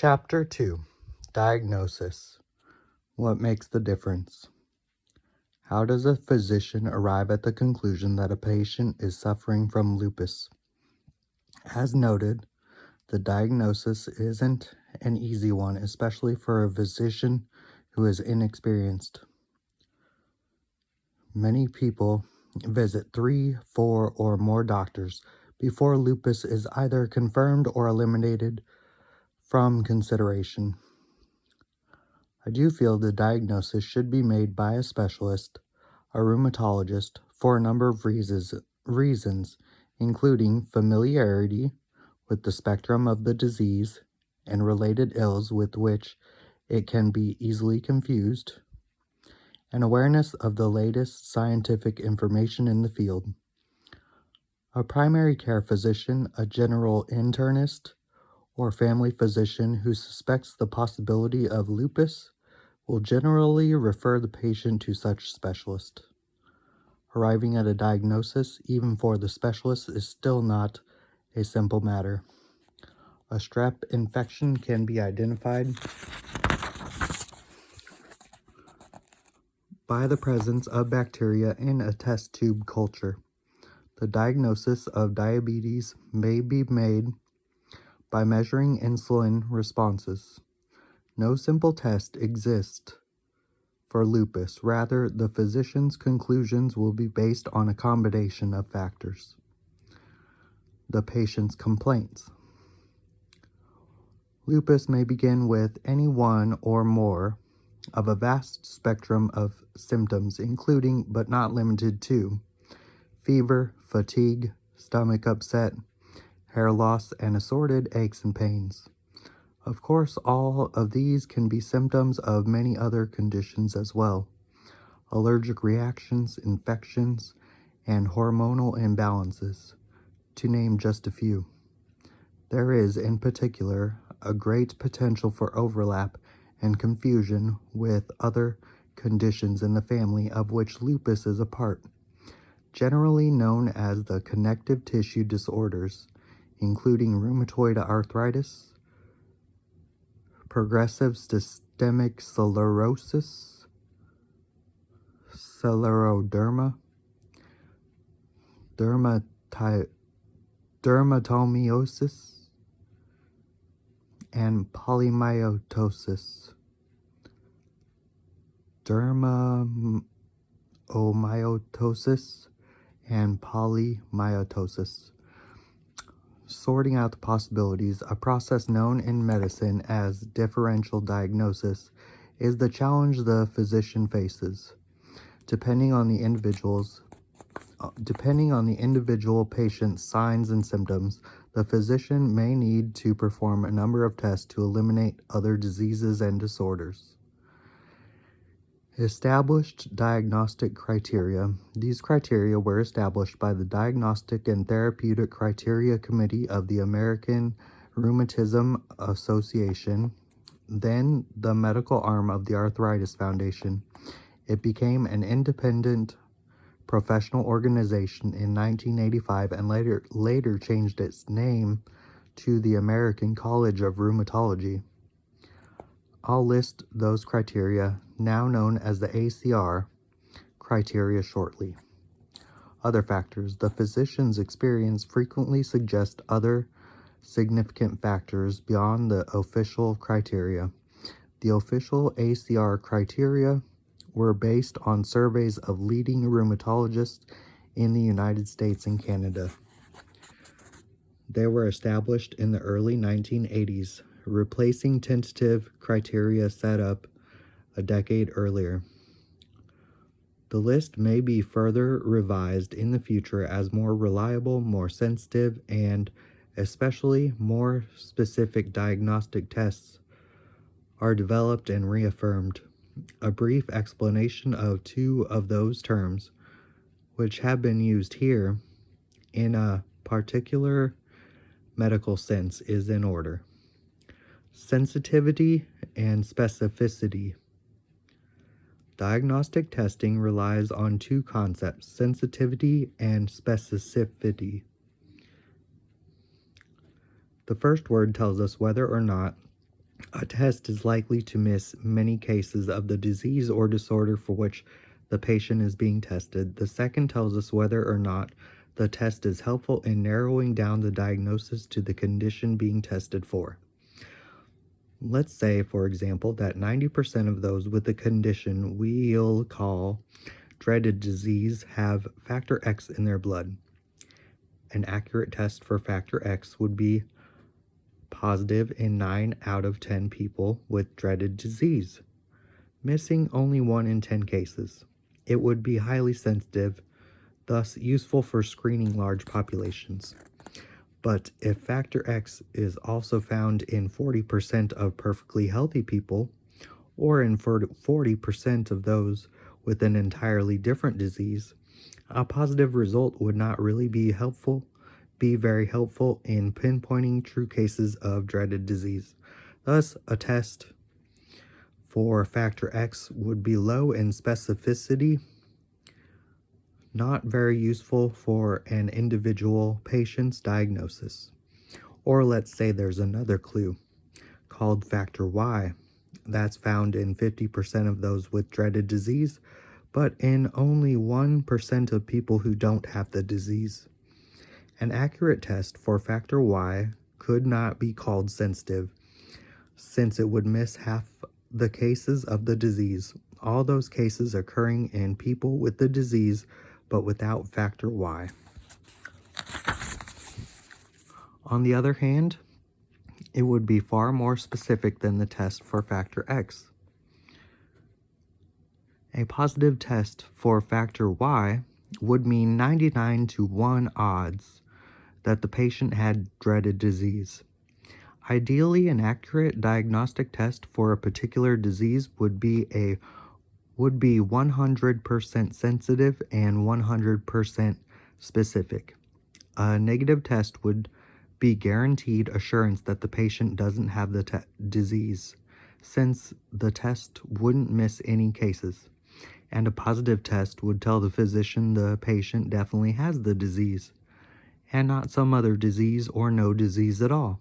Chapter 2. Diagnosis. What makes the difference? How does a physician arrive at the conclusion that a patient is suffering from lupus? As noted, the diagnosis isn't an easy one, especially for a physician who is inexperienced. Many people visit 3, 4, or more doctors before lupus is either confirmed or eliminated from consideration. I do feel the diagnosis should be made by a specialist, a rheumatologist, for a number of reasons, including familiarity with the spectrum of the disease and related ills with which it can be easily confused, and awareness of the latest scientific information in the field. A primary care physician, a general internist, or family physician who suspects the possibility of lupus will generally refer the patient to such specialist. Arriving at a diagnosis, even for the specialist, is still not a simple matter. A strep infection can be identified by the presence of bacteria in a test tube culture. The diagnosis of diabetes may be made by measuring insulin responses. No simple test exists for lupus. Rather, the physician's conclusions will be based on a combination of factors. The patient's complaints. Lupus may begin with any one or more of a vast spectrum of symptoms, including but not limited to fever, fatigue, stomach upset, hair loss, and assorted aches and pains. Of course, all of these can be symptoms of many other conditions as well: allergic reactions, infections, and hormonal imbalances, to name just a few. There is, in particular, a great potential for overlap and confusion with other conditions in the family of which lupus is a part, generally known as the connective tissue disorders, including rheumatoid arthritis, progressive systemic sclerosis, scleroderma, dermatomyositis, and polymyositis. Dermatomyositis and polymyositis. Sorting out the possibilities, a process known in medicine as differential diagnosis, is the challenge the physician faces. Depending on the individual patient's signs and symptoms, the physician may need to perform a number of tests to eliminate other diseases and disorders. Established diagnostic criteria. These criteria were established by the Diagnostic and Therapeutic Criteria Committee of the American Rheumatism Association, then the medical arm of the Arthritis Foundation. It became an independent professional organization in 1985 and later changed its name to the American College of Rheumatology. I'll list those criteria, now known as the ACR criteria, shortly. Other factors. The physician's experience frequently suggests other significant factors beyond the official criteria. The official ACR criteria were based on surveys of leading rheumatologists in the United States and Canada. They were established in the early 1980s, replacing tentative criteria set up a decade earlier. The list may be further revised in the future as more reliable, more sensitive, and especially more specific diagnostic tests are developed and reaffirmed. A brief explanation of two of those terms, which have been used here in a particular medical sense, is in order. Sensitivity and specificity. Diagnostic testing relies on two concepts: sensitivity and specificity. The first word tells us whether or not A test is likely to miss many cases of the disease or disorder for which the patient is being tested. The second tells us whether or not the test is helpful in narrowing down the diagnosis to the condition being tested for. Let's say, for example, that 90% of those with the condition we'll call dreaded disease have factor X in their blood. An accurate test for factor X would be positive in 9 out of 10 people with dreaded disease, missing only 1 in 10 cases. It would be highly sensitive, thus useful for screening large populations. But if factor X is also found in 40% of perfectly healthy people, or in 40% of those with an entirely different disease, a positive result would not really be very helpful in pinpointing true cases of dreaded disease. Thus, a test for factor X would be low in specificity, not very useful for an individual patient's diagnosis. Or let's say there's another clue called factor Y that's found in 50% of those with dreaded disease, but in only 1% of people who don't have the disease. An accurate test for factor Y could not be called sensitive, since it would miss half the cases of the disease, all those cases occurring in people with the disease but without factor Y. On the other hand, it would be far more specific than the test for factor X. A positive test for factor Y would mean 99 to 1 odds that the patient had dreaded disease. Ideally, an accurate diagnostic test for a particular disease would be 100% sensitive and 100% specific. A negative test would be guaranteed assurance that the patient doesn't have the disease, since the test wouldn't miss any cases. And a positive test would tell the physician the patient definitely has the disease, and not some other disease or no disease at all.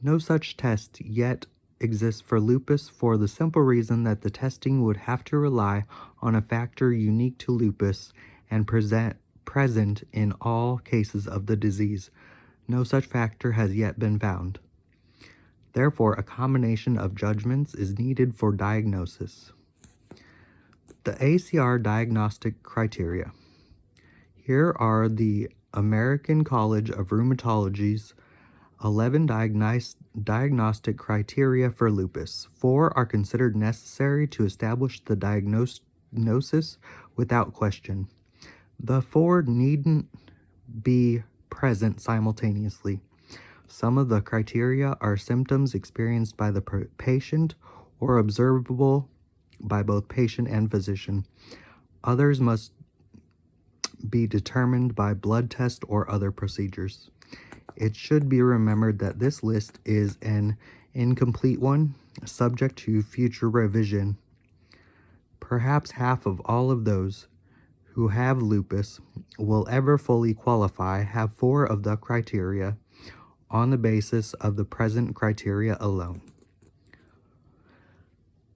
No such test yet exists for lupus for the simple reason that the testing would have to rely on a factor unique to lupus and present in all cases of the disease. No such factor has yet been found. Therefore, a combination of judgments is needed for diagnosis. The Acr Diagnostic Criteria. Here are the American College of Rheumatology's 11 diagnostic criteria for lupus. 4 are considered necessary to establish the diagnosis without question. The 4 needn't be present simultaneously. Some of the criteria are symptoms experienced by the patient or observable by both patient and physician. Others must be determined by blood test or other procedures. It should be remembered that this list is an incomplete one, subject to future revision. Perhaps half of all of those who have lupus will ever fully qualify have 4 of the criteria on the basis of the present criteria alone.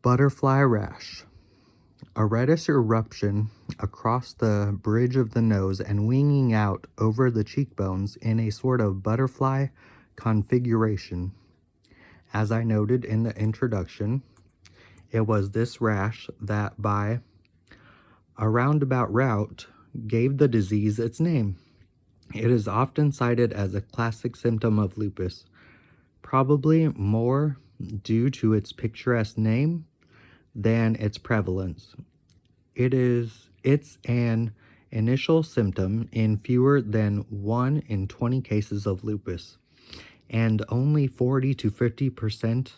Butterfly rash. A reddish eruption across the bridge of the nose and winging out over the cheekbones in a sort of butterfly configuration. As I noted in the introduction, it was this rash that, by a roundabout route, gave the disease its name. It is often cited as a classic symptom of lupus, probably more due to its picturesque name than its prevalence. It's an initial symptom in fewer than 1 in 20 cases of lupus, and only 40 to 50%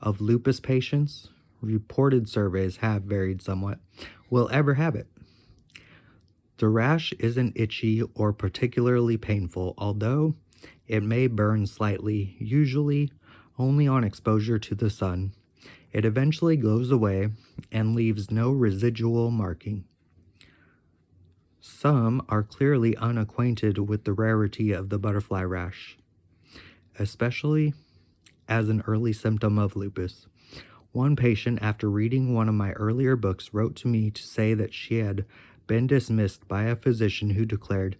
of lupus patients, reported surveys have varied somewhat, will ever have it. The rash isn't itchy or particularly painful, although it may burn slightly, usually only on exposure to the sun. It eventually goes away and leaves no residual marking. Some are clearly unacquainted with the rarity of the butterfly rash, especially as an early symptom of lupus. One patient, after reading one of my earlier books, wrote to me to say that she had been dismissed by a physician who declared,